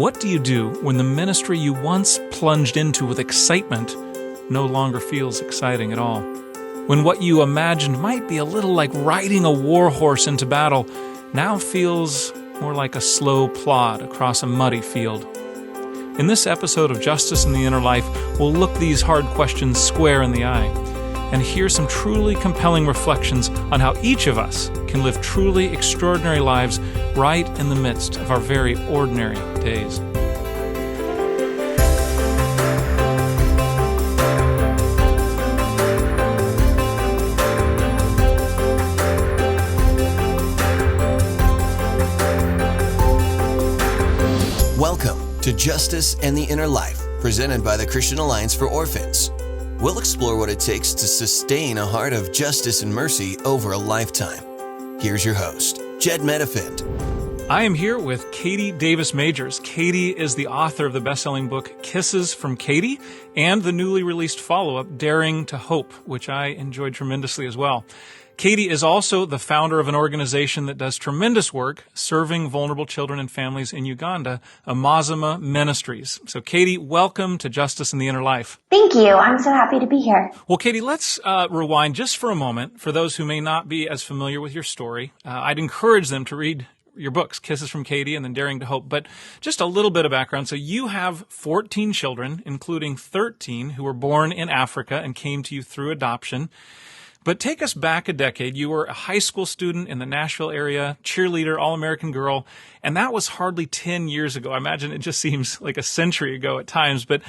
What do you do when the ministry you once plunged into with excitement no longer feels exciting at all? When what you imagined might be a little like riding a war horse into battle now feels more like a slow plod across a muddy field? In this episode of Justice in the Inner Life, we'll look these hard questions square in the eye and hear some truly compelling reflections on how each of us can live truly extraordinary lives right in the midst of our very ordinary days. Welcome to Justice and the Inner Life, presented by the Christian Alliance for Orphans. We'll explore what it takes to sustain a heart of justice and mercy over a lifetime. Here's your host, Jed Medefind. I am here with Katie Davis Majors. Katie is the author of the best-selling book Kisses from Katie and the newly released follow-up Daring to Hope, which I enjoyed tremendously as well. Katie is also the founder of an organization that does tremendous work serving vulnerable children and families in Uganda, Amazima Ministries. So Katie, welcome to Justice in the Inner Life. Thank you. I'm so happy to be here. Well, Katie, let's rewind just for a moment. For those who may not be as familiar with your story, I'd encourage them to read your books, Kisses from Katie and then Daring to Hope. But just a little bit of background. So you have 14 children, including 13 who were born in Africa and came to you through adoption. But take us back a decade. You were a high school student in the Nashville area, cheerleader, All-American girl, and that was hardly 10 years ago. I imagine it just seems like a century ago at times. But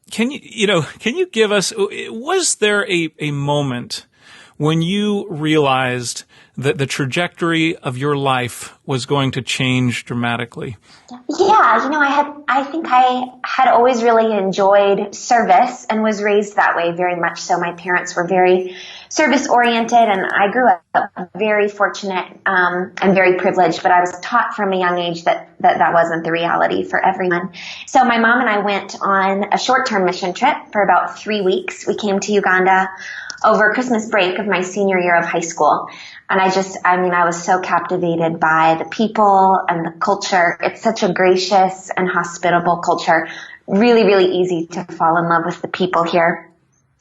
can you give us, was there a moment when you realized that the trajectory of your life was going to change dramatically? Yeah, I think I had always really enjoyed service and was raised that way very much so. My parents were very service-oriented, and I grew up very fortunate and very privileged, but I was taught from a young age that wasn't the reality for everyone. So my mom and I went on a short-term mission trip for about 3 weeks. We came to Uganda over Christmas break of my senior year of high school. And I was so captivated by the people and the culture. It's such a gracious and hospitable culture. Really, really easy to fall in love with the people here.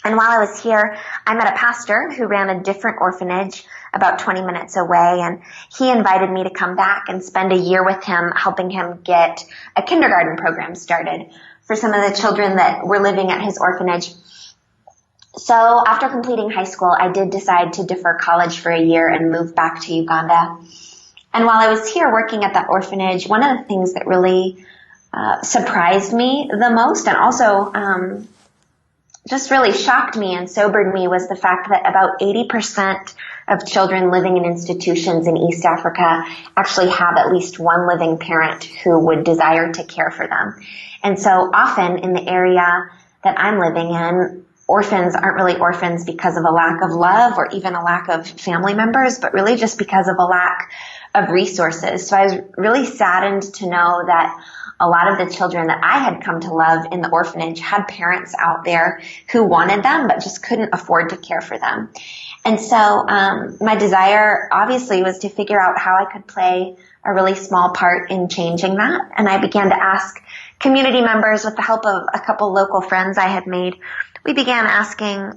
And while I was here, I met a pastor who ran a different orphanage about 20 minutes away. And he invited me to come back and spend a year with him, helping him get a kindergarten program started for some of the children that were living at his orphanage. So after completing high school, I did decide to defer college for a year and move back to Uganda. And while I was here working at that orphanage, one of the things that really surprised me the most and also just really shocked me and sobered me was the fact that about 80% of children living in institutions in East Africa actually have at least one living parent who would desire to care for them. And so often in the area that I'm living in, orphans aren't really orphans because of a lack of love or even a lack of family members, but really just because of a lack of resources. So I was really saddened to know that a lot of the children that I had come to love in the orphanage had parents out there who wanted them but just couldn't afford to care for them. And so my desire obviously was to figure out how I could play a really small part in changing that. And I began to ask community members with the help of a couple local friends I had made. We began asking,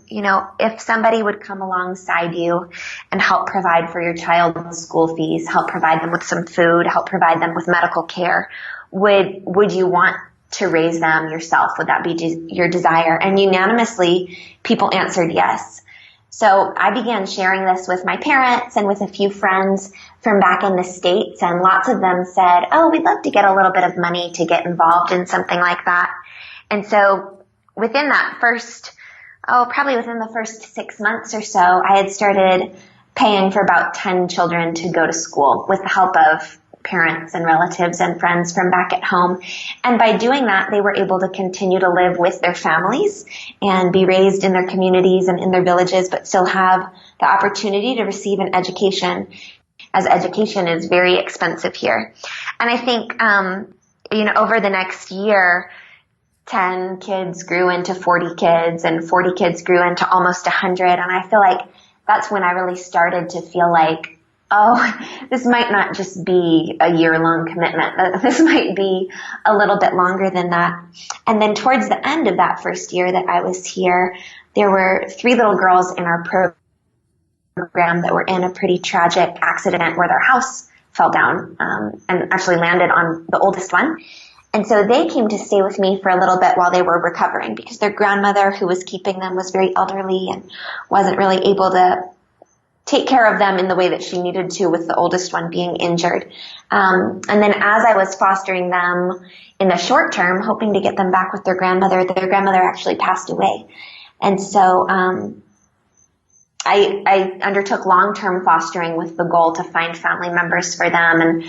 if somebody would come alongside you and help provide for your child's school fees, help provide them with some food, help provide them with medical care, would you want to raise them yourself? Would that be your desire? And unanimously, people answered yes. So I began sharing this with my parents and with a few friends from back in the States, and lots of them said, oh, we'd love to get a little bit of money to get involved in something like that. And so within that probably within the first 6 months or so, I had started paying for about 10 children to go to school with the help of parents and relatives and friends from back at home. And by doing that, they were able to continue to live with their families and be raised in their communities and in their villages, but still have the opportunity to receive an education, as education is very expensive here. And I think, over the next year, 10 kids grew into 40 kids and 40 kids grew into almost 100. And I feel like that's when I really started to feel like oh, this might not just be a year-long commitment. This might be a little bit longer than that. And then towards the end of that first year that I was here, there were 3 little girls in our program that were in a pretty tragic accident where their house fell down and actually landed on the oldest one. And so they came to stay with me for a little bit while they were recovering because their grandmother who was keeping them was very elderly and wasn't really able to take care of them in the way that she needed to with the oldest one being injured. And then as I was fostering them in the short term, hoping to get them back with their grandmother actually passed away. And so I undertook long-term fostering with the goal to find family members for them. And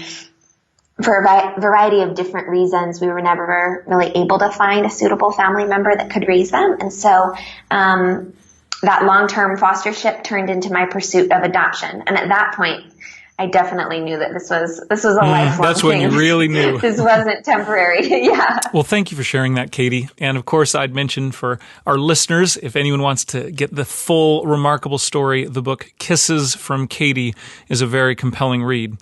for a variety of different reasons, we were never really able to find a suitable family member that could raise them. And so that long-term fostership turned into my pursuit of adoption. And at that point, I definitely knew that this was a lifelong thing. That's when you really knew. This wasn't temporary. Yeah. Well, thank you for sharing that, Katie. And of course, I'd mention for our listeners, if anyone wants to get the full remarkable story, the book Kisses from Katie is a very compelling read.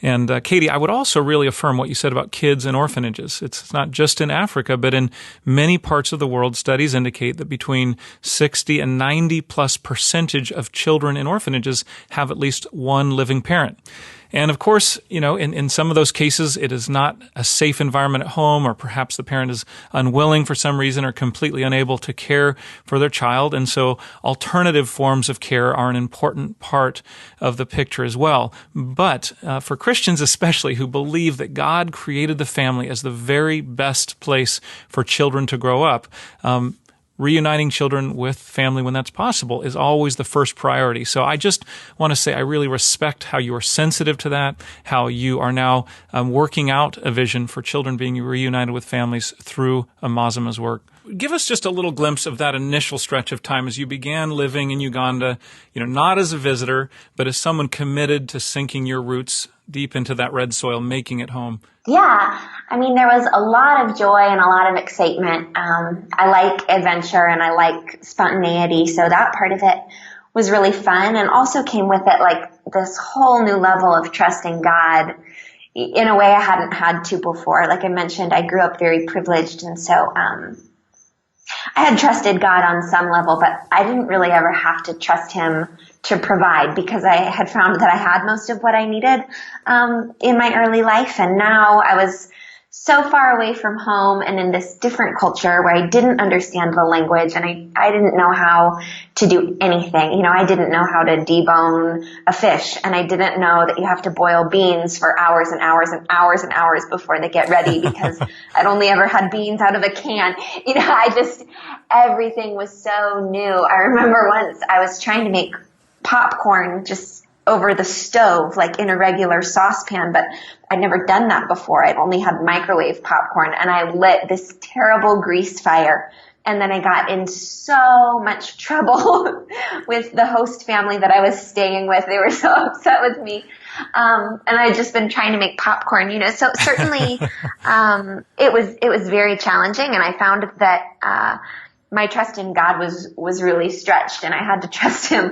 And Katie, I would also really affirm what you said about kids in orphanages. It's not just in Africa, but in many parts of the world, studies indicate that between 60 and 90+% of children in orphanages have at least one living parent. And of course, in some of those cases, it is not a safe environment at home, or perhaps the parent is unwilling for some reason or completely unable to care for their child. And so alternative forms of care are an important part of the picture as well. But for Christians especially, who believe that God created the family as the very best place for children to grow up, reuniting children with family when that's possible is always the first priority. So I just want to say I really respect how you are sensitive to that, how you are now working out a vision for children being reunited with families through Amazima's work. Give us just a little glimpse of that initial stretch of time as you began living in Uganda, not as a visitor, but as someone committed to sinking your roots deep into that red soil, making it home. Yeah. I mean, there was a lot of joy and a lot of excitement. I like adventure and I like spontaneity. So that part of it was really fun, and also came with it like this whole new level of trusting God in a way I hadn't had to before. Like I mentioned, I grew up very privileged, and so I had trusted God on some level, but I didn't really ever have to trust Him to provide because I had found that I had most of what I needed in my early life. And now I was so far away from home and in this different culture where I didn't understand the language, and I didn't know how to do anything. I didn't know how to debone a fish, and I didn't know that you have to boil beans for hours and hours and hours and hours before they get ready because I'd only ever had beans out of a can. Everything was so new. I remember once I was trying to make popcorn just over the stove, like in a regular saucepan, but I'd never done that before. I'd only had microwave popcorn, and I lit this terrible grease fire. And then I got in so much trouble with the host family that I was staying with. They were so upset with me. And I'd just been trying to make popcorn, so certainly, it was very challenging. And I found that, my trust in God was really stretched, and I had to trust Him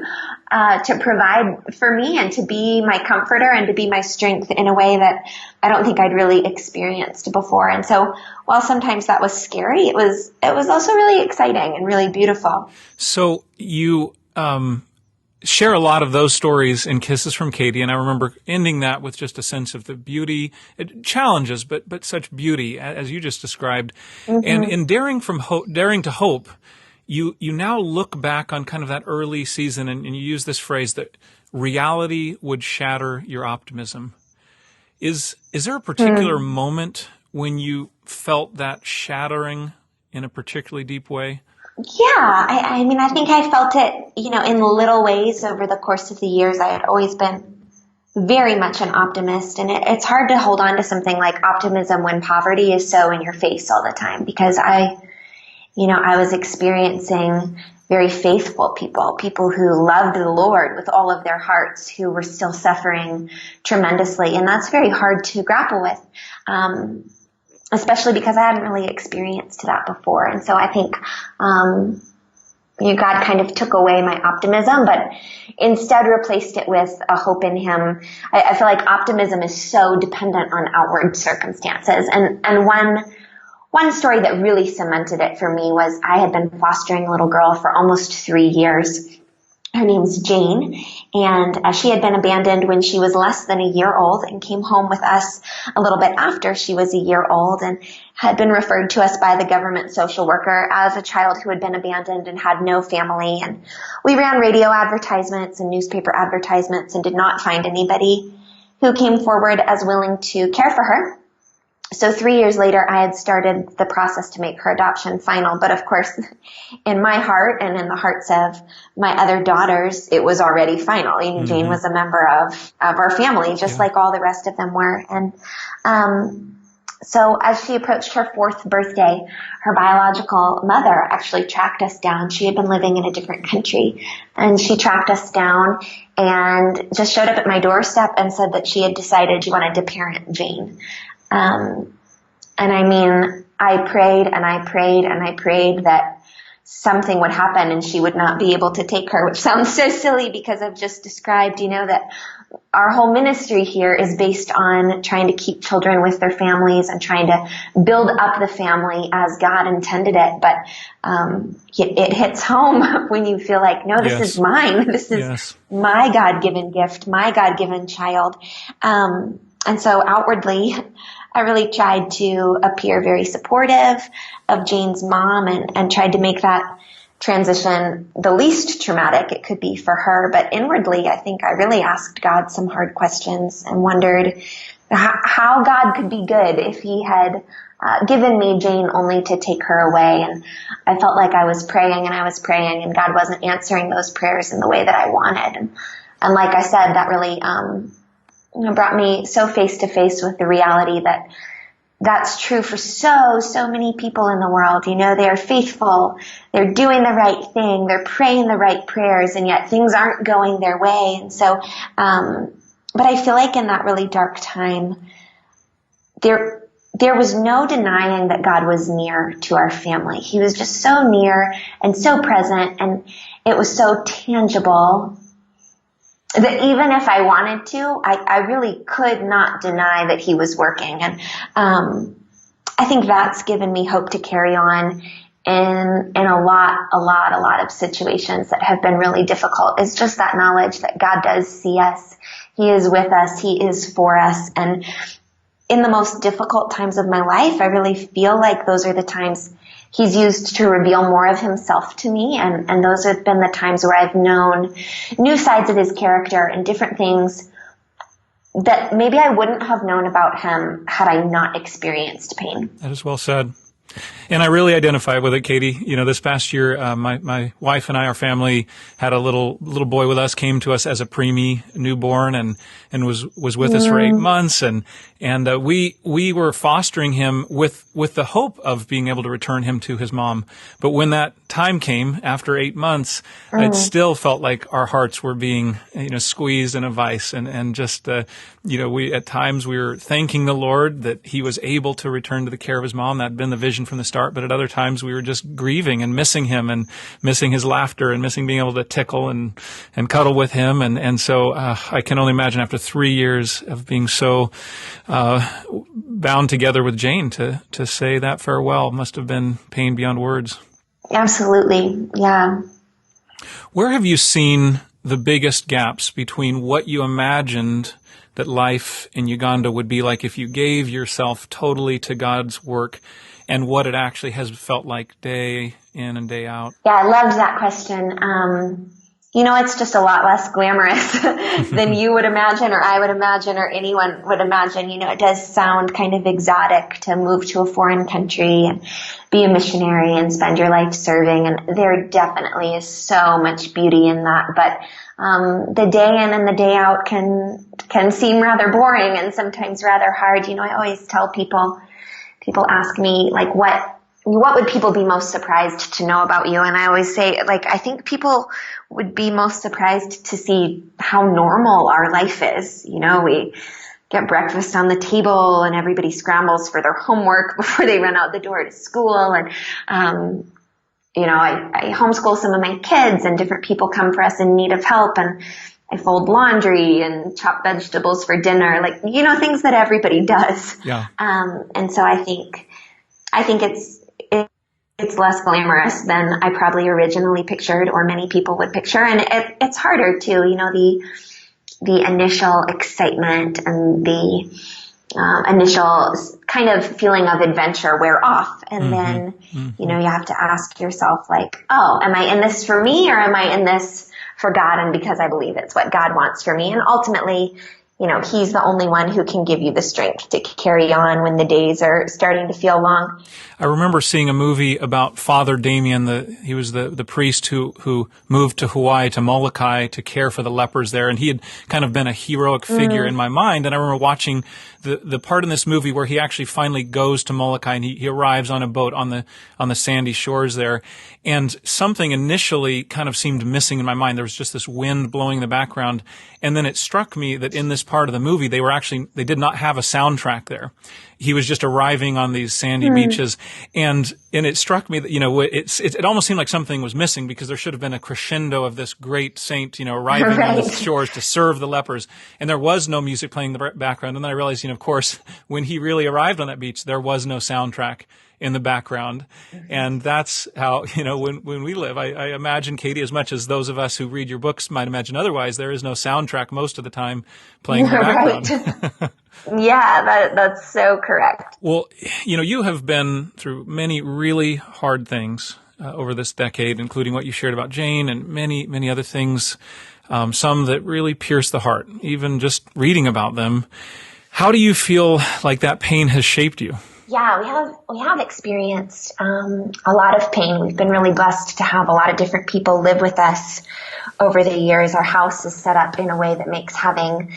to provide for me and to be my comforter and to be my strength in a way that I don't think I'd really experienced before. And so while sometimes that was scary, it was also really exciting and really beautiful. So you share a lot of those stories in Kisses from Katie, and I remember ending that with just a sense of the beauty, challenges, but such beauty, as you just described. Mm-hmm. And in Daring to Hope, you now look back on kind of that early season, and you use this phrase that reality would shatter your optimism. Is there a particular moment when you felt that shattering in a particularly deep way? Yeah, I mean, I think I felt it, in little ways over the course of the years. I had always been very much an optimist, and it's hard to hold on to something like optimism when poverty is so in your face all the time, because I was experiencing very faithful people who loved the Lord with all of their hearts, who were still suffering tremendously, and that's very hard to grapple with. Especially because I hadn't really experienced that before. And so I think God kind of took away my optimism, but instead replaced it with a hope in him. I feel like optimism is so dependent on outward circumstances. And one story that really cemented it for me was I had been fostering a little girl for almost 3 years. Her name's Jane, and she had been abandoned when she was less than a year old and came home with us a little bit after she was a year old, and had been referred to us by the government social worker as a child who had been abandoned and had no family. And we ran radio advertisements and newspaper advertisements and did not find anybody who came forward as willing to care for her. So 3 years later, I had started the process to make her adoption final. But of course, in my heart and in the hearts of my other daughters, it was already final. You know, Jane was a member of our family, just like all the rest of them were. And so as she approached her 4th birthday, her biological mother actually tracked us down. She had been living in a different country, and she tracked us down and just showed up at my doorstep and said that she had decided she wanted to parent Jane. And I mean, I prayed and I prayed and I prayed that something would happen and she would not be able to take her, which sounds so silly because I've just described, you know, that our whole ministry here is based on trying to keep children with their families and trying to build up the family as God intended it. But it hits home when you feel like, no, this is mine. This is my God-given gift, my God-given child. And so outwardly, I really tried to appear very supportive of Jane's mom and tried to make that transition the least traumatic it could be for her. But inwardly, I think I really asked God some hard questions and wondered how God could be good if he had given me Jane only to take her away. And I felt like I was praying and God wasn't answering those prayers in the way that I wanted. And like I said, that really brought me so face to face with the reality that that's true for so many people in the world. You know, they are faithful, they're doing the right thing, they're praying the right prayers, and yet things aren't going their way. And so, but I feel like in that really dark time, there was no denying that God was near to our family. He was just so near and so present, and it was so tangible that even if I wanted to, I really could not deny that he was working. And I think that's given me hope to carry on in a lot of situations that have been really difficult. It's just that knowledge that God does see us. He is with us. He is for us. And in the most difficult times of my life, I really feel like those are the times he's used to reveal more of himself to me. And those have been the times where I've known new sides of his character and different things that maybe I wouldn't have known about him had I not experienced pain. That is well said. And I really identify with it, Katie. You know, this past year, my wife and I, our family, had a little boy with us, came to us as a preemie newborn and was with us for 8 months. And we were fostering him with the hope of being able to return him to his mom. But when that time came after 8 months, it still felt like our hearts were being, squeezed in a vice. And just, at times we were thanking the Lord that he was able to return to the care of his mom. That had been the vision from the start. But at other times we were just grieving and missing him and missing his laughter and missing being able to tickle and cuddle with him. And so I can only imagine after 3 years of being so bound together with Jane to say that farewell must have been pain beyond words. Absolutely. Yeah. Where have you seen the biggest gaps between what you imagined that life in Uganda would be like if you gave yourself totally to God's work and what it actually has felt like day in and day out? Yeah, I loved that question. It's just a lot less glamorous than you would imagine or I would imagine or anyone would imagine. It does sound kind of exotic to move to a foreign country and be a missionary and spend your life serving. And there definitely is so much beauty in that. But the day in and the day out can seem rather boring and sometimes rather hard. I always tell people ask me, like, what would people be most surprised to know about you? And I always say, like, I think people would be most surprised to see how normal our life is. We get breakfast on the table and everybody scrambles for their homework before they run out the door to school. And I homeschool some of my kids, and different people come for us in need of help, and I fold laundry and chop vegetables for dinner, like, things that everybody does. Yeah. And so I think it's less glamorous than I probably originally pictured, or many people would picture. And it's harder too, the initial excitement and the initial kind of feeling of adventure wear off. And then, you have to ask yourself, like, oh, am I in this for me, or am I in this for God and because I believe it's what God wants for me? And ultimately, He's the only one who can give you the strength to carry on when the days are starting to feel long. I remember seeing a movie about Father Damien. He was the priest who moved to Hawaii, to Molokai, to care for the lepers there. And he had kind of been a heroic figure in my mind. And I remember watching the part in this movie where he actually finally goes to Molokai, and he arrives on a boat on the sandy shores there. And something initially kind of seemed missing in my mind. There was just this wind blowing in the background. And then it struck me that in this part of the movie, they did not have a soundtrack there. He was just arriving on these sandy beaches. And it struck me that, it almost seemed like something was missing, because there should have been a crescendo of this great saint, arriving on the shores to serve the lepers. And there was no music playing in the background. And then I realized, of course, when he really arrived on that beach, there was no soundtrack in the background. And that's how, when we live, I imagine, Katie, as much as those of us who read your books might imagine otherwise, there is no soundtrack most of the time playing in the background. Yeah, that's so correct. Well, you have been through many really hard things over this decade, including what you shared about Jane and many, many other things, some that really pierce the heart, even just reading about them. How do you feel like that pain has shaped you? Yeah, we have experienced a lot of pain. We've been really blessed to have a lot of different people live with us over the years. Our house is set up in a way that makes having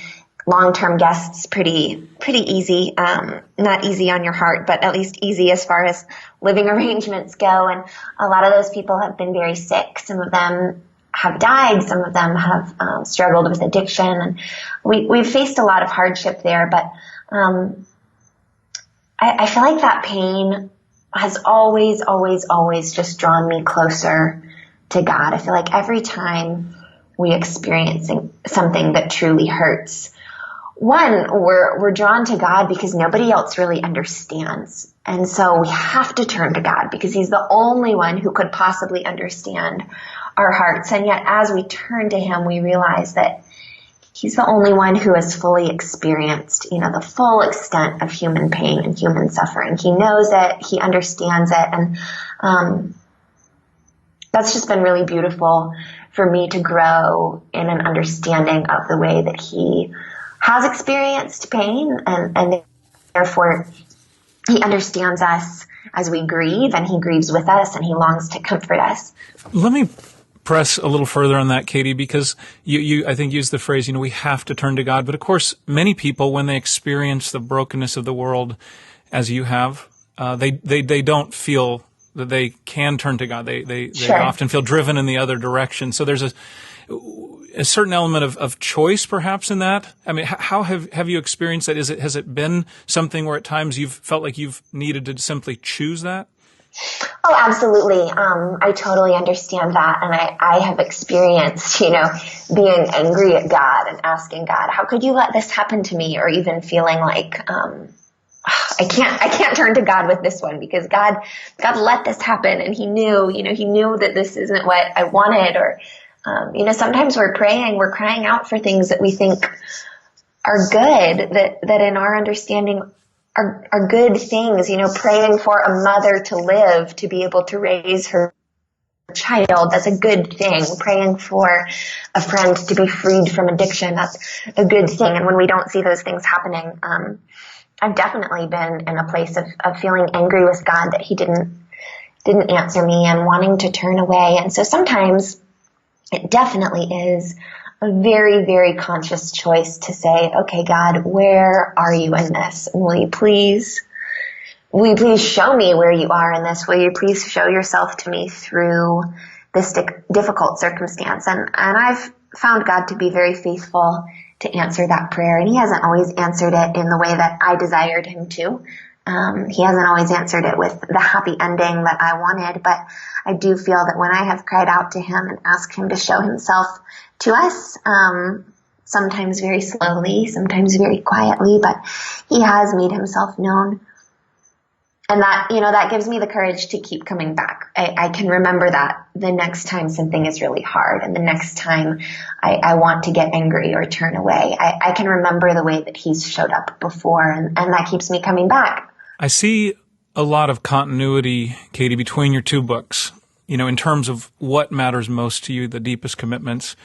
long-term guests pretty easy. Not easy on your heart, but at least easy as far as living arrangements go. And a lot of those people have been very sick. Some of them have died. Some of them have struggled with addiction. And we've faced a lot of hardship there. But I feel like that pain has always, always, always just drawn me closer to God. I feel like every time we experience something that truly hurts, one, we're drawn to God because nobody else really understands. And so we have to turn to God because He's the only one who could possibly understand our hearts. And yet as we turn to Him, we realize that He's the only one who has fully experienced, the full extent of human pain and human suffering. He knows it. He understands it. And that's just been really beautiful for me to grow in an understanding of the way that He has experienced pain, and therefore He understands us as we grieve, and He grieves with us, and He longs to comfort us. Let me press a little further on that, Katie, because you I think used the phrase, we have to turn to God. But of course, many people, when they experience the brokenness of the world as you have, they don't feel that they can turn to God. They Sure. often feel driven in the other direction. So there's a certain element of choice perhaps in that. I mean, how have you experienced that? Has it been something where at times you've felt like you've needed to simply choose that? Oh, absolutely. I totally understand that. And I have experienced, being angry at God and asking God, how could you let this happen to me? Or even feeling like, I can't turn to God with this one because God let this happen. And He knew that this isn't what I wanted. Or, sometimes we're crying out for things that we think are good, that in our understanding are good things, praying for a mother to live, to be able to raise her child. That's a good thing. Praying for a friend to be freed from addiction. That's a good thing. And when we don't see those things happening, I've definitely been in a place of feeling angry with God that He didn't answer me and wanting to turn away. And so sometimes it definitely is a very, very conscious choice to say, okay, God, where are you in this? And will you please show me where you are in this? Will you please show yourself to me through this difficult circumstance? And I've found God to be very faithful to answer that prayer. And He hasn't always answered it in the way that I desired Him to. He hasn't always answered it with the happy ending that I wanted, but I do feel that when I have cried out to him and asked him to show himself to us, sometimes very slowly, sometimes very quietly, but he has made himself known. And that, that gives me the courage to keep coming back. I can remember that the next time something is really hard and the next time I want to get angry or turn away, I can remember the way that he's showed up before, and that keeps me coming back. I see a lot of continuity, Katie, between your two books, in terms of what matters most to you, the deepest commitments.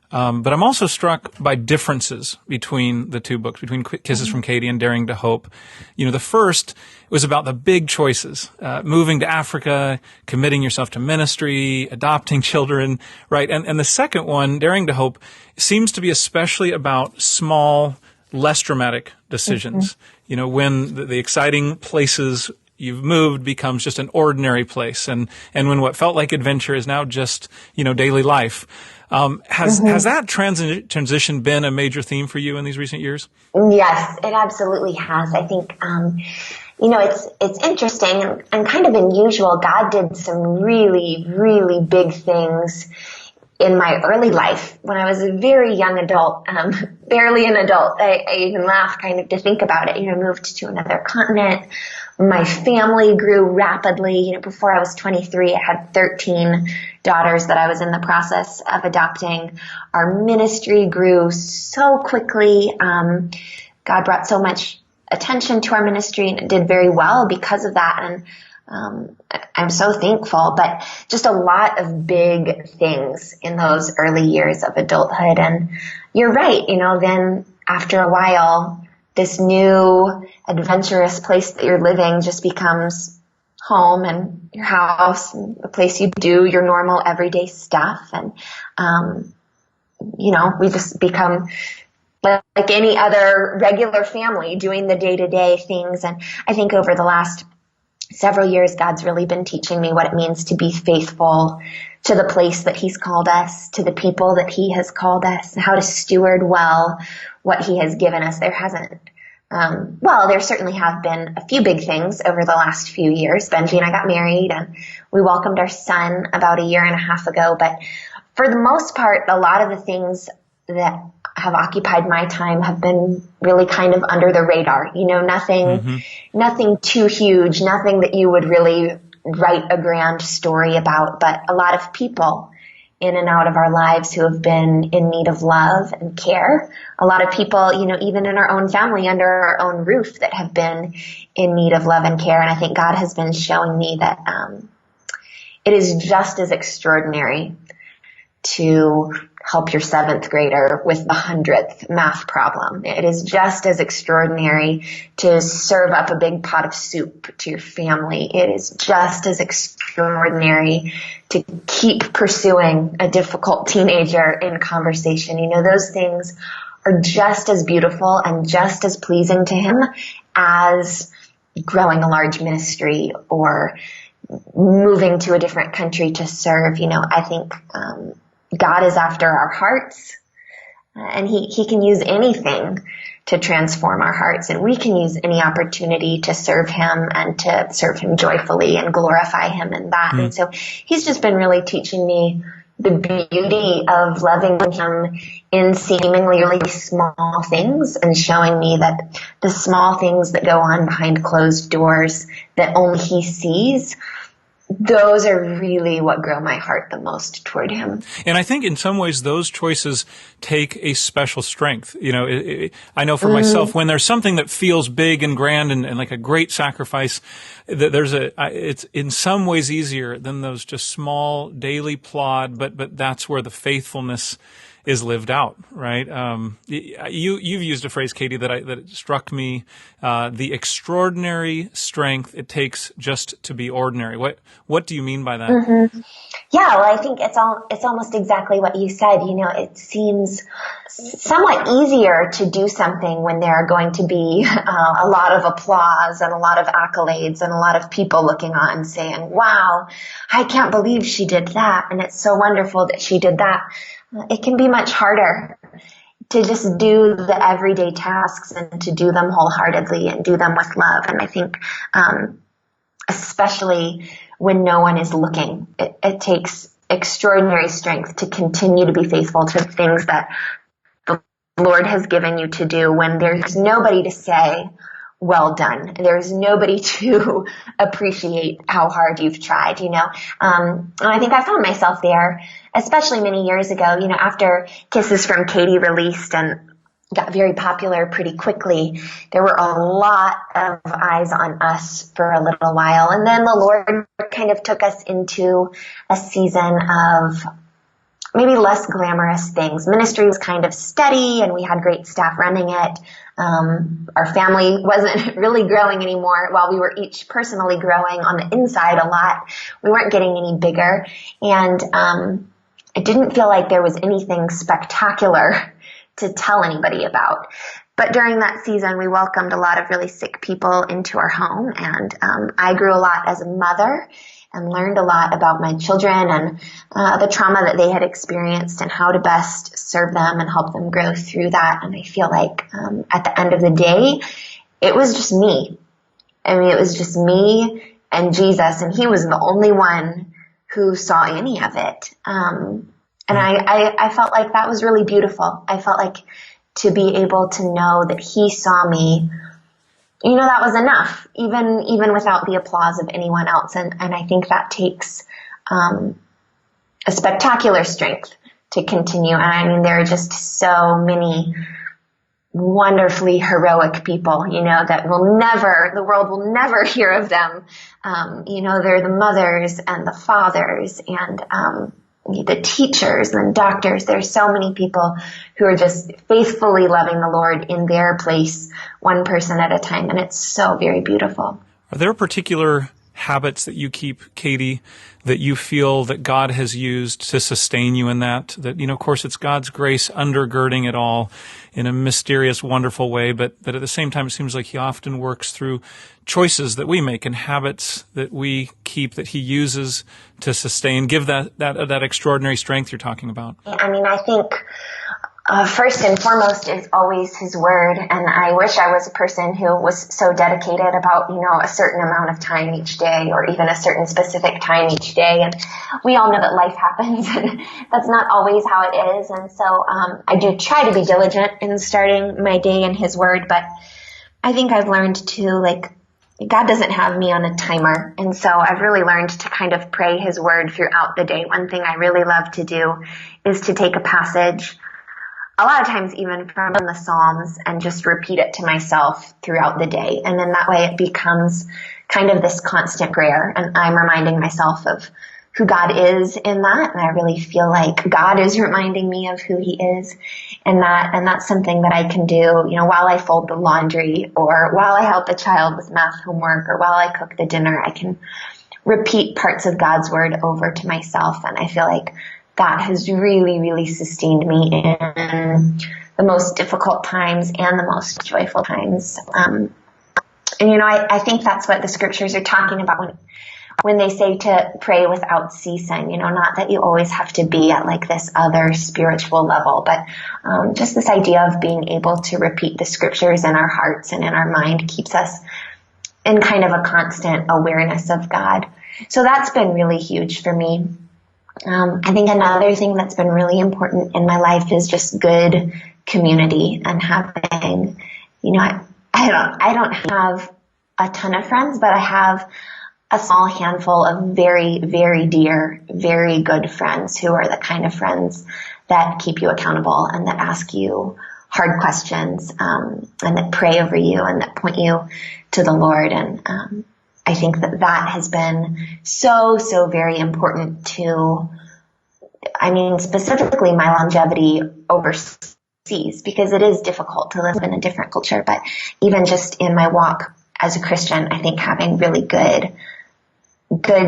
But I'm also struck by differences between the two books, between Kisses from Katie and Daring to Hope. The first was about the big choices, moving to Africa, committing yourself to ministry, adopting children, right? And the second one, Daring to Hope, seems to be especially about small, less dramatic decisions. When the exciting places you've moved becomes just an ordinary place, and when what felt like adventure is now just, daily life. Has that transition been a major theme for you in these recent years? Yes, it absolutely has. I think, it's interesting and kind of unusual. God did some really, really big things in my early life when I was a very young adult, barely an adult. I even laugh kind of to think about it. I moved to another continent. My family grew rapidly. Before I was 23, I had 13 daughters that I was in the process of adopting. Our ministry grew so quickly. God brought so much attention to our ministry, and it did very well because of that. And I'm so thankful, but just a lot of big things in those early years of adulthood. And you're right, then after a while, this new adventurous place that you're living just becomes home and your house and the place you do your normal everyday stuff. And, we just become like any other regular family doing the day-to-day things. And I think over the last several years, God's really been teaching me what it means to be faithful to the place that he's called us, to the people that he has called us, how to steward well what he has given us. There certainly have been a few big things over the last few years. Benji and I got married and we welcomed our son about a year and a half ago. But for the most part, a lot of the things that have occupied my time have been really kind of under the radar. Nothing too huge, nothing that you would really write a grand story about, but a lot of people in and out of our lives who have been in need of love and care. A lot of people, even in our own family, under our own roof, that have been in need of love and care. And I think God has been showing me that it is just as extraordinary to help your 7th grader with the 100th math problem. It is just as extraordinary to serve up a big pot of soup to your family. It is just as extraordinary to keep pursuing a difficult teenager in conversation. Those things are just as beautiful and just as pleasing to him as growing a large ministry or moving to a different country to serve. I think God is after our hearts, and he can use anything to transform our hearts, and we can use any opportunity to serve him and to serve him joyfully and glorify him in that. And so he's just been really teaching me the beauty of loving him in seemingly really small things, and showing me that the small things that go on behind closed doors that only he sees, those are really what grow my heart the most toward him. And I think in some ways those choices take a special strength. I know for myself, when there's something that feels big and grand and like a great sacrifice, it's in some ways easier than those just small daily plod, but that's where the faithfulness is lived out, right? You've used a phrase, Katie, that struck me, the extraordinary strength it takes just to be ordinary. What do you mean by that? Mm-hmm. Yeah, well, I think it's almost exactly what you said. It seems somewhat easier to do something when there are going to be a lot of applause and a lot of accolades and a lot of people looking on and saying, wow, I can't believe she did that, and it's so wonderful that she did that. It can be much harder to just do the everyday tasks and to do them wholeheartedly and do them with love. And I think, especially when no one is looking, it takes extraordinary strength to continue to be faithful to things that the Lord has given you to do when there's nobody to say, well done. There's nobody to appreciate how hard you've tried, And I think I found myself there, especially many years ago, after Kisses from Katie released and got very popular pretty quickly. There were a lot of eyes on us for a little while. And then the Lord kind of took us into a season of maybe less glamorous things. Ministry was kind of steady and we had great staff running it. Our family wasn't really growing anymore. While we were each personally growing on the inside a lot, we weren't getting any bigger. And it didn't feel like there was anything spectacular to tell anybody about. But during that season, we welcomed a lot of really sick people into our home. And I grew a lot as a mother and learned a lot about my children and the trauma that they had experienced and how to best serve them and help them grow through that. And I feel like at the end of the day, it was just me. I mean, it was just me and Jesus, and he was the only one who saw any of it. And I felt like that was really beautiful. I felt like to be able to know that he saw me, that was enough, even without the applause of anyone else. And I think that takes a spectacular strength to continue. And I mean, there are just so many wonderfully heroic people, that the world will never hear of them. They're the mothers and the fathers and the teachers and doctors. There's so many people who are just faithfully loving the Lord in their place, one person at a time. And it's so very beautiful. Are there particular habits that you keep, Katie, that you feel that God has used to sustain you in that, of course, it's God's grace undergirding it all in a mysterious, wonderful way, but at the same time, it seems like he often works through choices that we make and habits that we keep that he uses to sustain, give that extraordinary strength you're talking about? I mean, I think first and foremost is always his word. And I wish I was a person who was so dedicated about, a certain amount of time each day or even a certain specific time each day. And we all know that life happens and that's not always how it is. And so I do try to be diligent in starting my day in his word. But I think I've learned to, God doesn't have me on a timer. And so I've really learned to kind of pray his word throughout the day. One thing I really love to do is to take a passage, a lot of times even from the Psalms, and just repeat it to myself throughout the day. And then that way it becomes kind of this constant prayer. And I'm reminding myself of who God is in that. And I really feel like God is reminding me of who he is in that. And that's something that I can do, while I fold the laundry or while I help a child with math homework or while I cook the dinner. I can repeat parts of God's word over to myself. And I feel like that has really, really sustained me in the most difficult times and the most joyful times. I think that's what the scriptures are talking about when they say to pray without ceasing, not that you always have to be at this other spiritual level, but just this idea of being able to repeat the scriptures in our hearts and in our mind keeps us in kind of a constant awareness of God. So that's been really huge for me. I think another thing that's been really important in my life is just good community and having, I don't have a ton of friends, but I have a small handful of very, very dear, very good friends who are the kind of friends that keep you accountable and that ask you hard questions, and that pray over you and that point you to the Lord. And, I think that has been so, so very important to, specifically my longevity overseas, because it is difficult to live in a different culture. But even just in my walk as a Christian, I think having really good,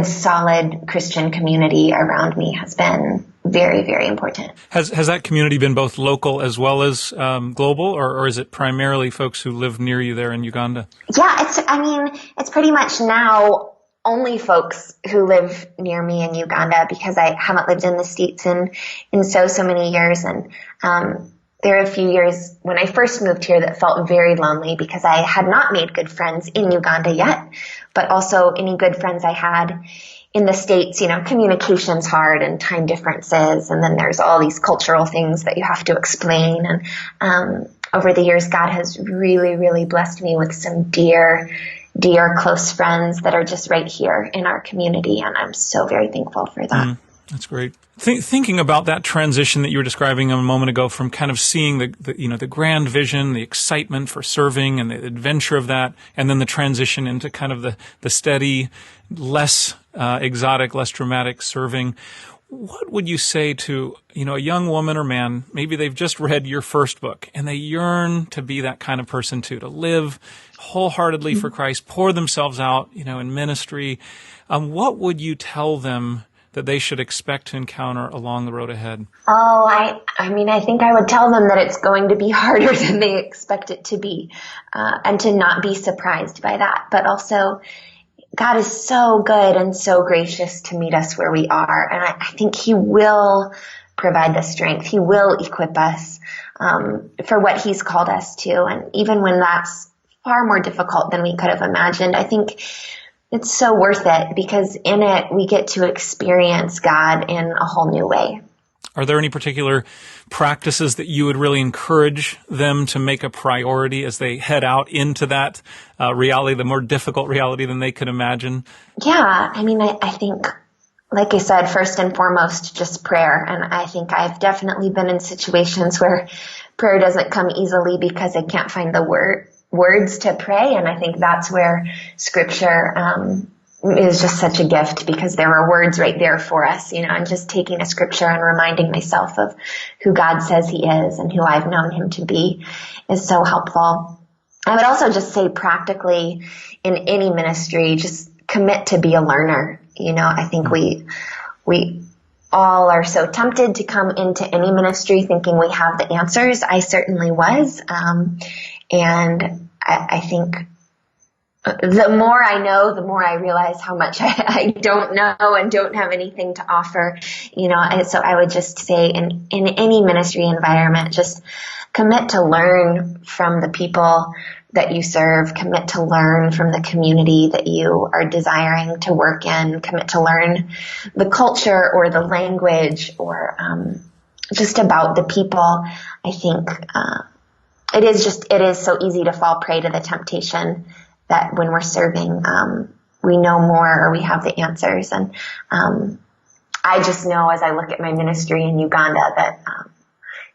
solid Christian community around me has been very, very important. Has that community been both local as well as global, or is it primarily folks who live near you there in Uganda? Yeah, it's pretty much now only folks who live near me in Uganda, because I haven't lived in the States in so many years. And there are a few years when I first moved here that felt very lonely because I had not made good friends in Uganda yet, but also any good friends I had in the States, communication's hard and time differences. And then there's all these cultural things that you have to explain. And over the years, God has really, really blessed me with some dear close friends that are just right here in our community. And I'm so very thankful for that. That's great. Thinking about that transition that you were describing a moment ago from kind of seeing the grand vision, the excitement for serving and the adventure of that, and then the transition into kind of the steady, less exotic, less dramatic serving. What would you say to, a young woman or man, maybe they've just read your first book and they yearn to be that kind of person too, to live wholeheartedly for Christ, pour themselves out, in ministry. What would you tell them that they should expect to encounter along the road ahead? Oh, I think I would tell them that it's going to be harder than they expect it to be, and to not be surprised by that. But also, God is so good and so gracious to meet us where we are. And I think He will provide the strength. He will equip us for what He's called us to. And even when that's far more difficult than we could have imagined, I think it's so worth it because in it we get to experience God in a whole new way. Are there any particular practices that you would really encourage them to make a priority as they head out into that reality, the more difficult reality than they could imagine? Yeah, I think, like I said, first and foremost, just prayer. And I think I've definitely been in situations where prayer doesn't come easily because I can't find the words to pray. And I think that's where Scripture is just such a gift because there are words right there for us, and just taking a Scripture and reminding myself of who God says He is and who I've known Him to be is so helpful. I would also just say practically in any ministry, just commit to be a learner. I think we all are so tempted to come into any ministry thinking we have the answers. I certainly was. And I think the more I know, the more I realize how much I don't know and don't have anything to offer, and so I would just say in any ministry environment, just commit to learn from the people that you serve, commit to learn from the community that you are desiring to work in, commit to learn the culture or the language or just about the people. I think it is so easy to fall prey to the temptation that when we're serving, we know more or we have the answers. And I just know as I look at my ministry in Uganda that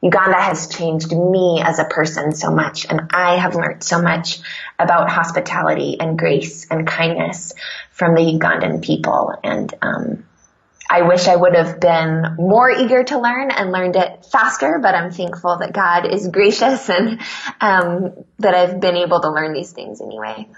Uganda has changed me as a person so much. And I have learned so much about hospitality and grace and kindness from the Ugandan people. And I wish I would have been more eager to learn and learned it faster, but I'm thankful that God is gracious and that I've been able to learn these things anyway.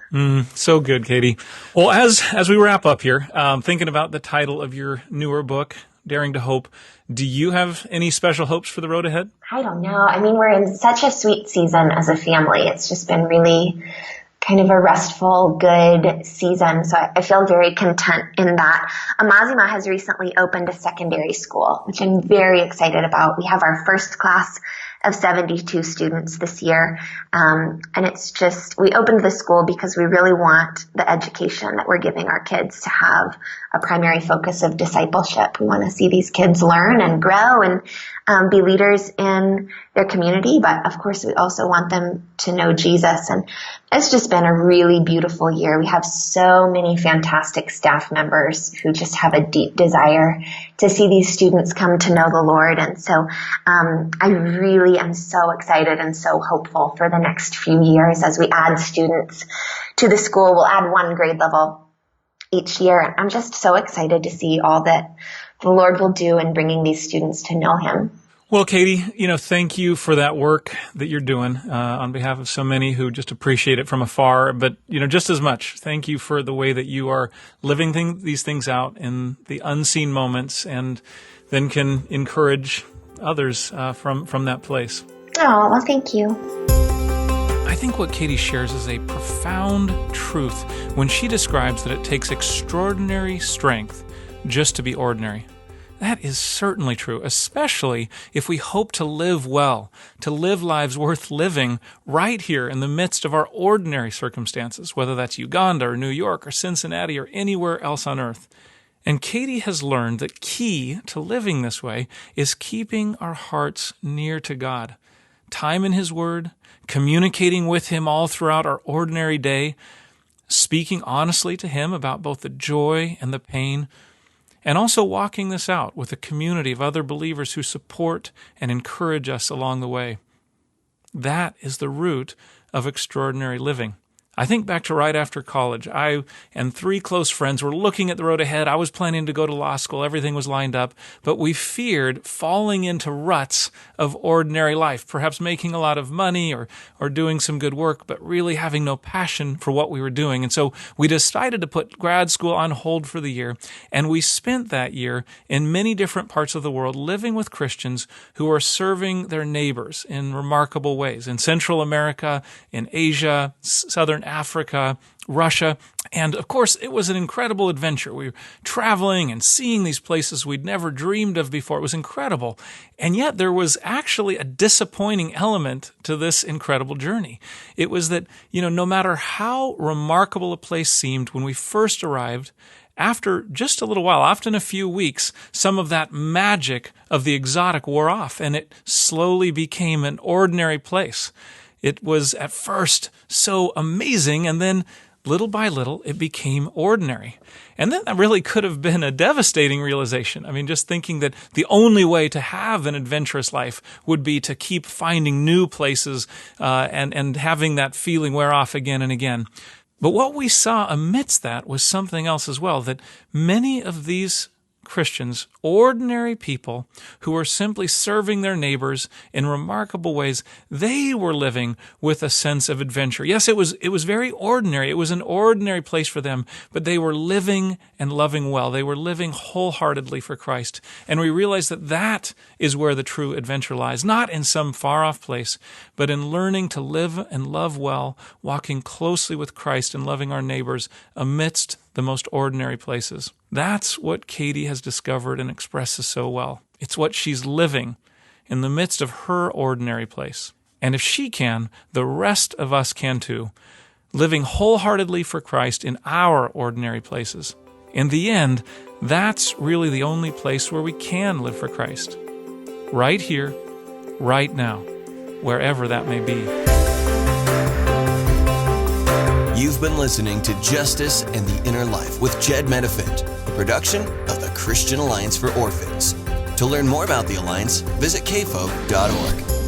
So good, Katie. Well, as we wrap up here, thinking about the title of your newer book, Daring to Hope, do you have any special hopes for the road ahead? I don't know. We're in such a sweet season as a family. It's just been really kind of a restful, good season. So I feel very content in that. Amazima has recently opened a secondary school, which I'm very excited about. We have our first class of 72 students this year. And it's just, we opened the school because we really want the education that we're giving our kids to have a primary focus of discipleship. We want to see these kids learn and grow and be leaders in their community. But of course, we also want them to know Jesus. And it's just been a really beautiful year. We have so many fantastic staff members who just have a deep desire to see these students come to know the Lord. And so I really am so excited and so hopeful for the next few years as we add students to the school. We'll add one grade level each year. And I'm just so excited to see all that the Lord will do in bringing these students to know Him. Well, Katie, thank you for that work that you're doing on behalf of so many who just appreciate it from afar. But, just as much, thank you for the way that you are living these things out in the unseen moments and then can encourage others from that place. Oh, well, thank you. I think what Katie shares is a profound truth when she describes that it takes extraordinary strength just to be ordinary. That is certainly true, especially if we hope to live well, to live lives worth living right here in the midst of our ordinary circumstances, whether that's Uganda or New York or Cincinnati or anywhere else on earth. And Katie has learned that key to living this way is keeping our hearts near to God. Time in His Word, communicating with Him all throughout our ordinary day, speaking honestly to Him about both the joy and the pain, and also walking this out with a community of other believers who support and encourage us along the way. That is the root of extraordinary living. I think back to right after college. I and 3 close friends were looking at the road ahead. I was planning to go to law school. Everything was lined up. But we feared falling into ruts of ordinary life, perhaps making a lot of money or doing some good work, but really having no passion for what we were doing. And so we decided to put grad school on hold for the year. And we spent that year in many different parts of the world living with Christians who are serving their neighbors in remarkable ways. In Central America, in Asia, Southern Africa, Russia, and of course, it was an incredible adventure. We were traveling and seeing these places we'd never dreamed of before. It was incredible. And yet there was actually a disappointing element to this incredible journey. It was that, no matter how remarkable a place seemed when we first arrived, after just a little while, often a few weeks, some of that magic of the exotic wore off, and it slowly became an ordinary place. It was at first so amazing, and then little by little, it became ordinary. And then that really could have been a devastating realization. I mean, just thinking that the only way to have an adventurous life would be to keep finding new places and having that feeling wear off again and again. But what we saw amidst that was something else as well, that many of these Christians, ordinary people who were simply serving their neighbors in remarkable ways, they were living with a sense of adventure. Yes, it was very ordinary. It was an ordinary place for them, but they were living and loving well. They were living wholeheartedly for Christ. And we realized that that is where the true adventure lies, not in some far-off place, but in learning to live and love well, walking closely with Christ and loving our neighbors amidst the most ordinary places. That's what Katie has discovered and expresses so well. It's what she's living in the midst of her ordinary place. And if she can, the rest of us can too, living wholeheartedly for Christ in our ordinary places. In the end, that's really the only place where we can live for Christ. Right here, right now, wherever that may be. You've been listening to Justice and the Inner Life with Jed Medifint, a production of the Christian Alliance for Orphans. To learn more about the Alliance, visit kfolk.org.